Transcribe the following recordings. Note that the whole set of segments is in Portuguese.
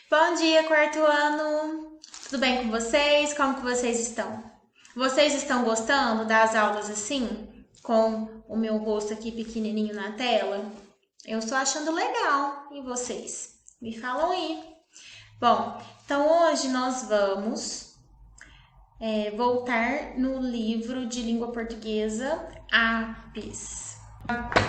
Bom dia, quarto ano! Tudo bem com vocês? Como que vocês estão? Vocês estão gostando das aulas assim? Com o meu rosto aqui pequenininho na tela? Eu estou achando legal. E vocês? Me falam aí. Bom, então hoje nós vamos voltar no livro de língua portuguesa Apes.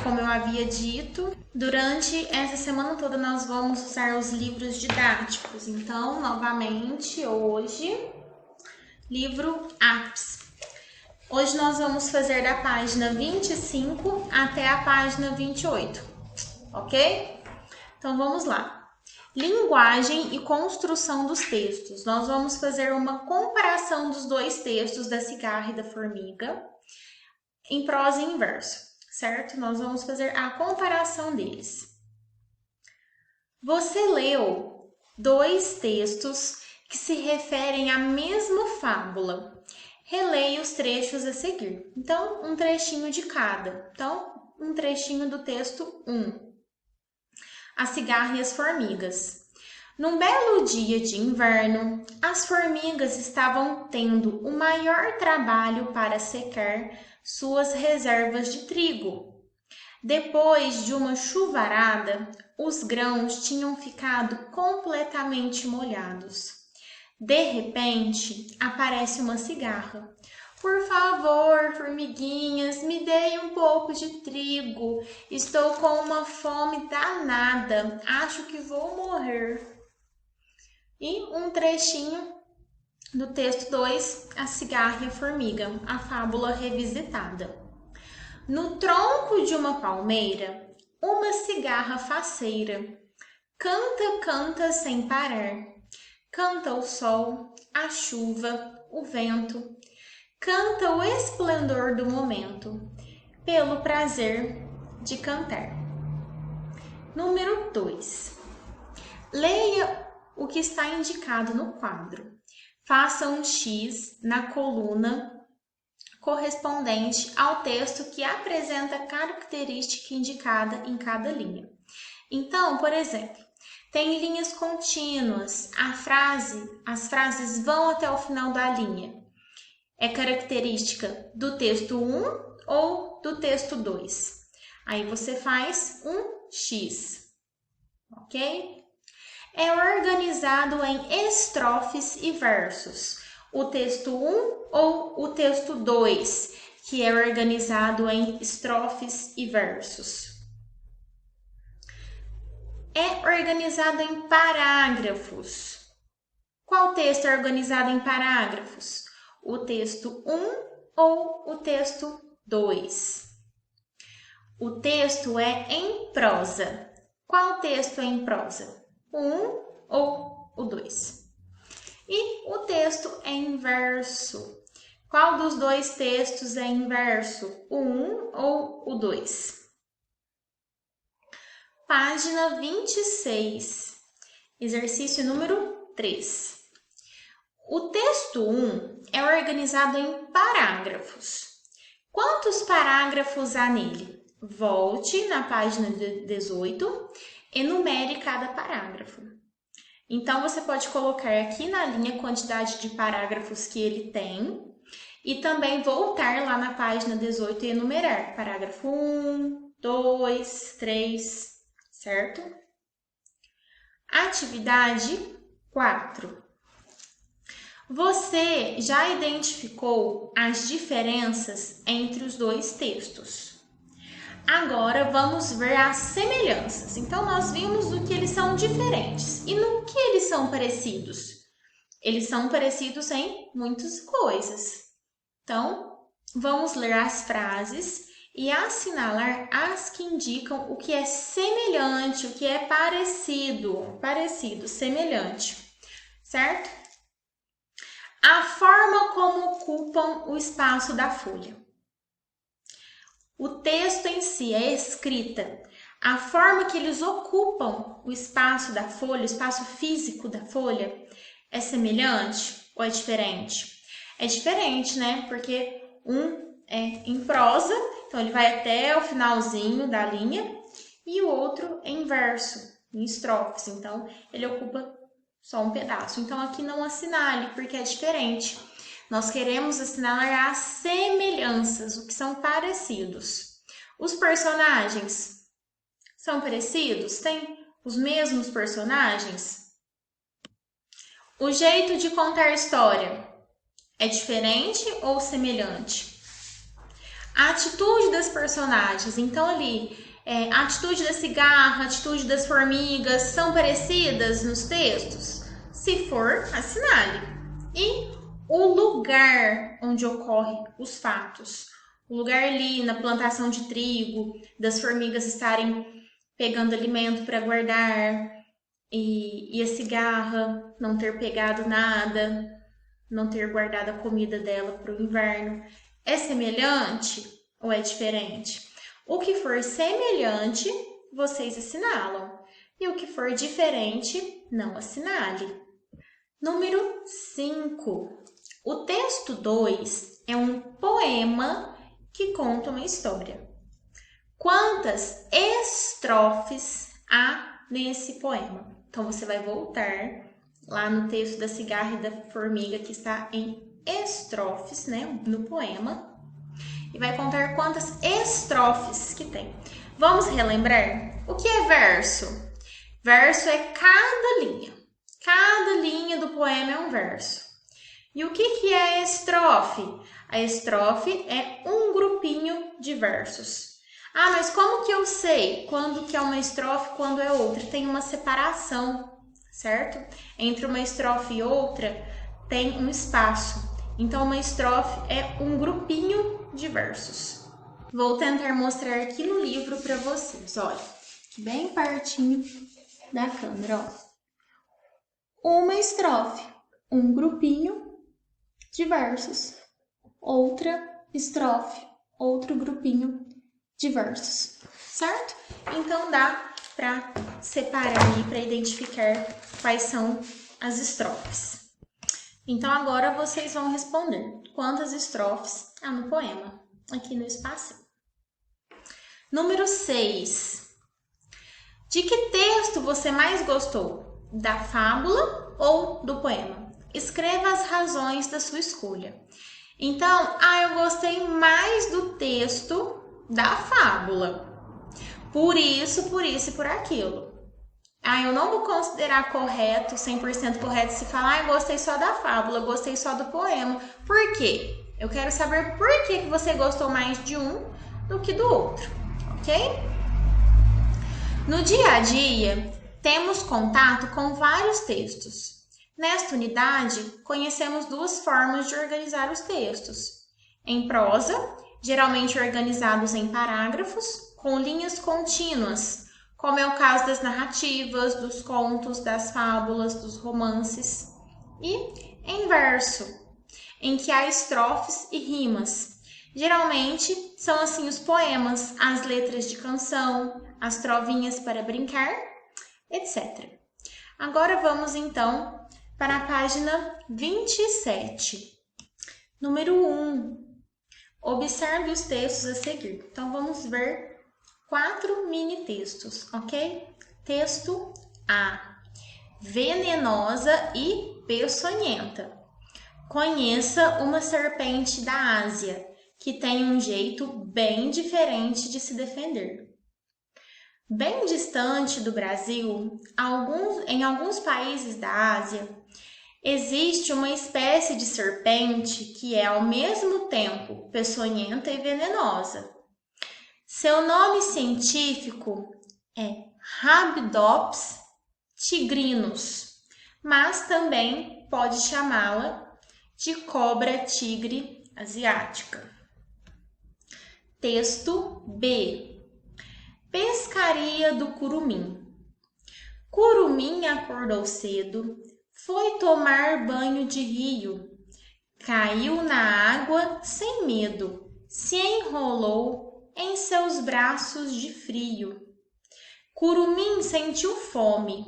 Como eu havia dito, durante essa semana toda nós vamos usar os livros didáticos. Então, novamente, hoje, livro Apes. Hoje nós vamos fazer da página 25 até a página 28, ok? Então, vamos lá. Linguagem e construção dos textos. Nós vamos fazer uma comparação dos dois textos da cigarra e da formiga em prosa e em verso. Certo? Nós vamos fazer a comparação deles. Você leu dois textos que se referem à mesma fábula. Releia os trechos a seguir. Então, um trechinho de cada. Então, um trechinho do texto 1. A cigarra e as formigas. Num belo dia de inverno, as formigas estavam tendo o maior trabalho para secar suas reservas de trigo. Depois de uma chuvarada, os grãos tinham ficado completamente molhados. De repente, aparece uma cigarra. Por favor, formiguinhas, me deem um pouco de trigo. Estou com uma fome danada. Acho que vou morrer. E um trechinho do texto 2, A Cigarra e a Formiga, a fábula revisitada. No tronco de uma palmeira, uma cigarra faceira canta, canta sem parar. Canta o sol, a chuva, o vento. Canta o esplendor do momento, pelo prazer de cantar. Número 2. Leia o que está indicado no quadro. Faça um X na coluna correspondente ao texto que apresenta a característica indicada em cada linha. Então, por exemplo, tem linhas contínuas, as frases vão até o final da linha. É característica do texto 1 ou do texto 2. Aí você faz um X, ok? É organizado em estrofes e versos. O texto 1 ou o texto 2, que é organizado em estrofes e versos. É organizado em parágrafos. Qual texto é organizado em parágrafos? O texto 1 ou o texto 2? O texto é em prosa. Qual texto é em prosa? O 1 ou o 2? E o texto é em verso. Qual dos dois textos é em verso? O 1 ou o 2? Página 26, exercício número 3. O texto 1 é organizado em parágrafos. Quantos parágrafos há nele? Volte na página 18, enumere cada parágrafo. Então, você pode colocar aqui na linha a quantidade de parágrafos que ele tem e também voltar lá na página 18 e enumerar parágrafo 1, 2, 3, certo? Atividade 4. Você já identificou as diferenças entre os dois textos. Agora vamos ver as semelhanças. Então, nós vimos no que eles são diferentes. E no que eles são parecidos? Eles são parecidos em muitas coisas. Então, vamos ler as frases e assinalar as que indicam o que é semelhante, o que é parecido, semelhante, certo? A forma como ocupam o espaço da folha. O texto em si, a escrita, a forma que eles ocupam o espaço da folha, o espaço físico da folha, é semelhante ou é diferente? É diferente, né? Porque um é em prosa, então ele vai até o finalzinho da linha, e o outro é em verso, em estrofes, então ele ocupa só um pedaço. Então, aqui não assinale, porque é diferente. Nós queremos assinalar as semelhanças, o que são parecidos. Os personagens são parecidos? Tem os mesmos personagens? O jeito de contar história é diferente ou semelhante? A atitude das personagens, então ali, a atitude da cigarra, a atitude das formigas, são parecidas nos textos? Se for, assinale. E o lugar onde ocorrem os fatos. O lugar ali na plantação de trigo, das formigas estarem pegando alimento para guardar, e a cigarra não ter pegado nada, não ter guardado a comida dela para o inverno. É semelhante ou é diferente? O que for semelhante, vocês assinalam. E o que for diferente, não assinale. Número 5. O texto 2 é um poema que conta uma história. Quantas estrofes há nesse poema? Então, você vai voltar lá no texto da cigarra e da formiga, que está em estrofes, né, no poema, e vai contar quantas estrofes que tem. Vamos relembrar? O que é verso? Verso é cada linha. Cada linha do poema é um verso. E o que é a estrofe? A estrofe é um grupinho de versos. Ah, mas como que eu sei quando que é uma estrofe e quando é outra? Tem uma separação, certo? Entre uma estrofe e outra tem um espaço. Então, uma estrofe é um grupinho de versos. Vou tentar mostrar aqui no livro para vocês. Olha, bem pertinho da câmera, ó. Uma estrofe, um grupinho de versos. Outra estrofe, outro grupinho de versos, certo? Então, dá para separar aí, para identificar quais são as estrofes. Então, agora vocês vão responder quantas estrofes há no poema, aqui no espaço. Número 6. De que texto você mais gostou? Da fábula ou do poema? Escreva as razões da sua escolha. Então, eu gostei mais do texto da fábula. Por isso e por aquilo. Eu não vou considerar correto, 100% correto, se falar, eu gostei só da fábula, eu gostei só do poema. Por quê? Eu quero saber por que você gostou mais de um do que do outro, ok? No dia a dia, temos contato com vários textos. Nesta unidade, conhecemos duas formas de organizar os textos. Em prosa, geralmente organizados em parágrafos, com linhas contínuas, como é o caso das narrativas, dos contos, das fábulas, dos romances. E em verso, em que há estrofes e rimas. Geralmente, são assim os poemas, as letras de canção, as trovinhas para brincar, etc. Agora vamos, então, para a página 27. Número 1. Observe os textos a seguir. Então, vamos ver 4 mini textos, ok? Texto A. Venenosa e peçonhenta. Conheça uma serpente da Ásia, que tem um jeito bem diferente de se defender. Bem distante do Brasil, em alguns países da Ásia, existe uma espécie de serpente que é ao mesmo tempo peçonhenta e venenosa. Seu nome científico é Rabidops tigrinus, mas também pode chamá-la de cobra-tigre asiática. Texto B. Pescaria do curumim. Curumim acordou cedo, foi tomar banho de rio, caiu na água sem medo, se enrolou em seus braços de frio. Curumim sentiu fome,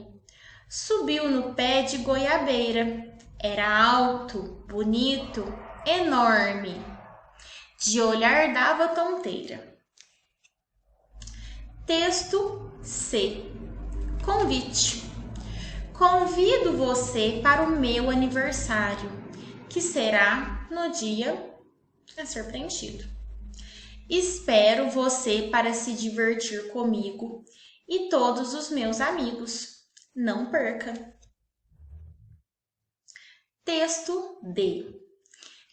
subiu no pé de goiabeira. Era alto, bonito, enorme. De olhar dava tonteira. Texto C. Convite. Convido você para o meu aniversário, que será no dia a ser preenchido. Espero você para se divertir comigo e todos os meus amigos. Não perca. Texto D.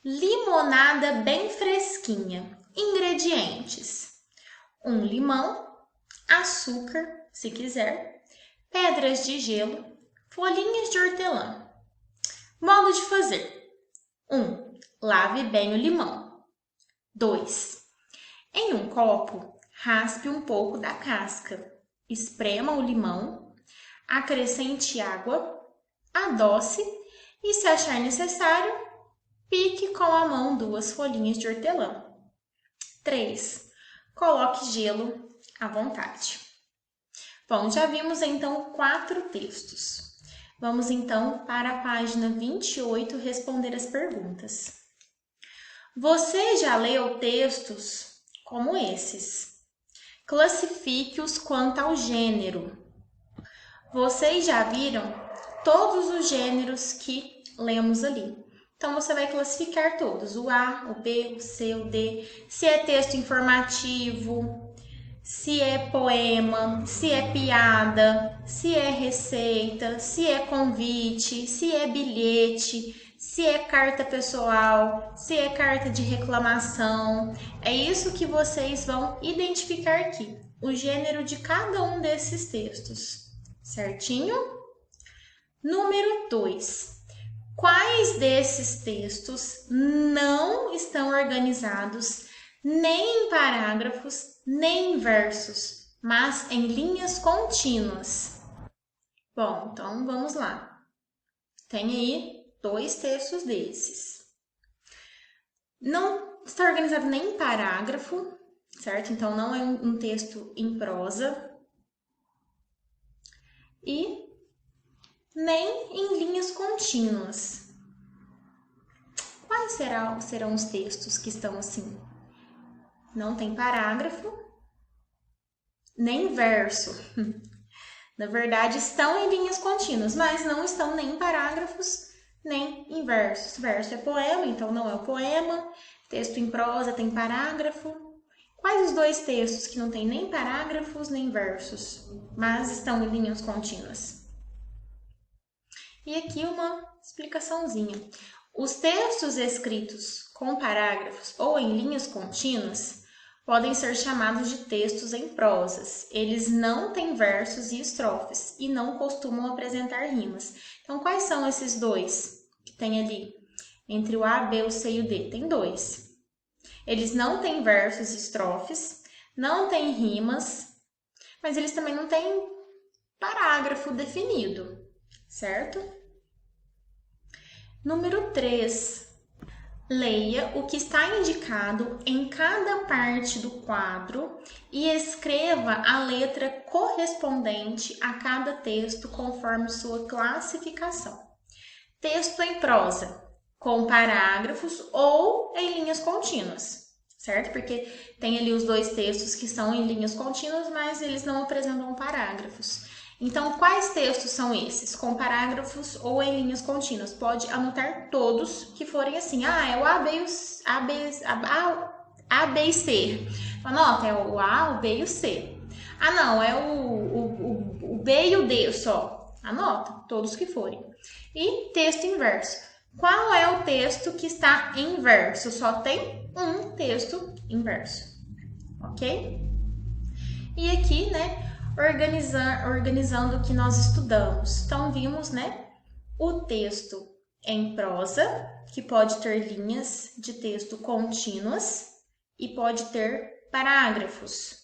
Limonada bem fresquinha. Ingredientes: 1 limão, açúcar, se quiser, pedras de gelo, folhinhas de hortelã. Modo de fazer: 1. Lave bem o limão. 2. Em um copo, raspe um pouco da casca. Esprema o limão, acrescente água, adoce e, se achar necessário, pique com a mão 2 folhinhas de hortelã. 3. Coloque gelo à vontade. Bom, já vimos então 4 textos. Vamos então para a página 28 responder as perguntas. Você já leu textos como esses? Classifique-os quanto ao gênero. Vocês já viram todos os gêneros que lemos ali. Então, você vai classificar todos, o A, o B, o C, o D, se é texto informativo, se é poema, se é piada, se é receita, se é convite, se é bilhete, se é carta pessoal, se é carta de reclamação. É isso que vocês vão identificar aqui, o gênero de cada um desses textos, certinho? Número 2. Quais desses textos não estão organizados nem em parágrafos, nem em versos, mas em linhas contínuas? Bom, então vamos lá. Tem aí 2 textos desses. Não está organizado nem em parágrafo, certo? Então não é um texto em prosa. E nem em linhas contínuas. Quais serão os textos que estão assim? Não tem parágrafo, nem verso. Na verdade, estão em linhas contínuas, mas não estão nem em parágrafos, nem em versos. Verso é poema, então não é o poema. Texto em prosa tem parágrafo. Quais os 2 textos que não tem nem parágrafos, nem versos, mas estão em linhas contínuas? E aqui uma explicaçãozinha. Os textos escritos com parágrafos ou em linhas contínuas podem ser chamados de textos em prosas. Eles não têm versos e estrofes e não costumam apresentar rimas. Então, quais são esses 2 que tem ali? Entre o A, B, o C e o D. Tem 2. Eles não têm versos e estrofes, não têm rimas, mas eles também não têm parágrafo definido, certo? Número 3. Leia o que está indicado em cada parte do quadro e escreva a letra correspondente a cada texto conforme sua classificação. Texto em prosa, com parágrafos ou em linhas contínuas, certo? Porque tem ali os 2 textos que são em linhas contínuas, mas eles não apresentam parágrafos. Então, quais textos são esses? Com parágrafos ou em linhas contínuas? Pode anotar todos que forem assim. Ah, é o A, B e C. Anota, é o A, o B e o C. Ah, não, é o B e o D só. Anota, todos que forem. E texto em verso. Qual é o texto que está em verso? Só tem um texto em verso, ok? E aqui, né, organizando o que nós estudamos. Então, vimos, né, o texto em prosa, que pode ter linhas de texto contínuas e pode ter parágrafos,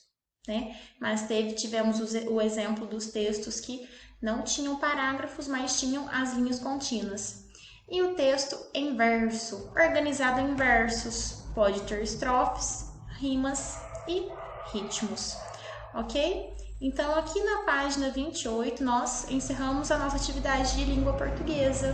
né? Mas tivemos o exemplo dos textos que não tinham parágrafos, mas tinham as linhas contínuas. E o texto em verso, organizado em versos, pode ter estrofes, rimas e ritmos, ok? Então, aqui na página 28, nós encerramos a nossa atividade de língua portuguesa.